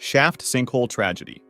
Shaft sinkhole tragedy.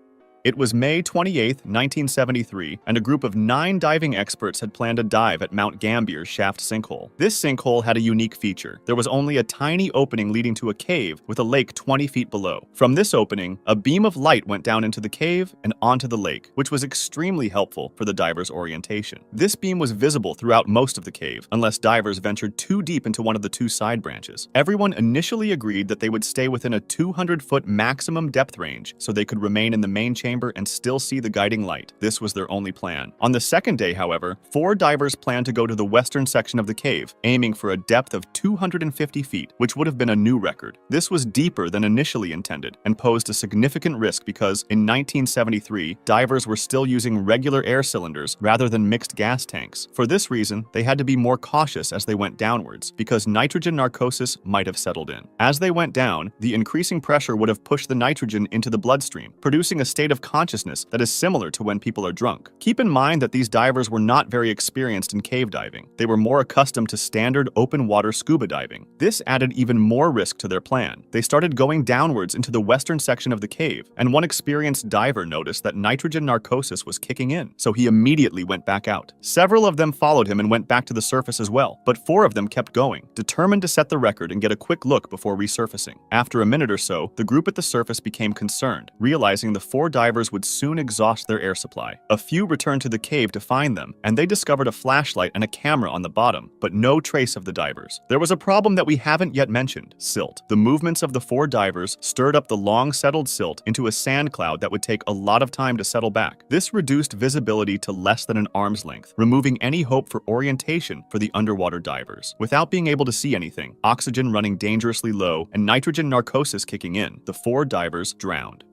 It was May 28, 1973, and a group of 9 diving experts had planned a dive at Mount Gambier's shaft sinkhole. This sinkhole had a unique feature. There was only a tiny opening leading to a cave with a lake 20 feet below. From this opening, a beam of light went down into the cave and onto the lake, which was extremely helpful for the divers' orientation. This beam was visible throughout most of the cave, unless divers ventured too deep into one of the 2 side branches. Everyone initially agreed that they would stay within a 200-foot maximum depth range so they could remain in the main chamber and still see the guiding light. This was their only plan. On the second day, however, 4 divers planned to go to the western section of the cave, aiming for a depth of 250 feet, which would have been a new record. This was deeper than initially intended and posed a significant risk because, in 1973, divers were still using regular air cylinders rather than mixed gas tanks. For this reason, they had to be more cautious as they went downwards, because nitrogen narcosis might have settled in. As they went down, the increasing pressure would have pushed the nitrogen into the bloodstream, producing a state of consciousness that is similar to when people are drunk. Keep in mind that these divers were not very experienced in cave diving. They were more accustomed to standard open water scuba diving. This added even more risk to their plan. They started going downwards into the western section of the cave, and one experienced diver noticed that nitrogen narcosis was kicking in, so he immediately went back out. Several of them followed him and went back to the surface as well, but 4 of them kept going, determined to set the record and get a quick look before resurfacing. After a minute or so, the group at the surface became concerned, realizing the 4 divers would soon exhaust their air supply. A few returned to the cave to find them, and they discovered a flashlight and a camera on the bottom, but no trace of the divers. There was a problem that we haven't yet mentioned: silt. The movements of the 4 divers stirred up the long settled silt into a sand cloud that would take a lot of time to settle back. This reduced visibility to less than an arm's length, removing any hope for orientation for the underwater divers. Without being able to see anything, oxygen running dangerously low, and nitrogen narcosis kicking in, the 4 divers drowned.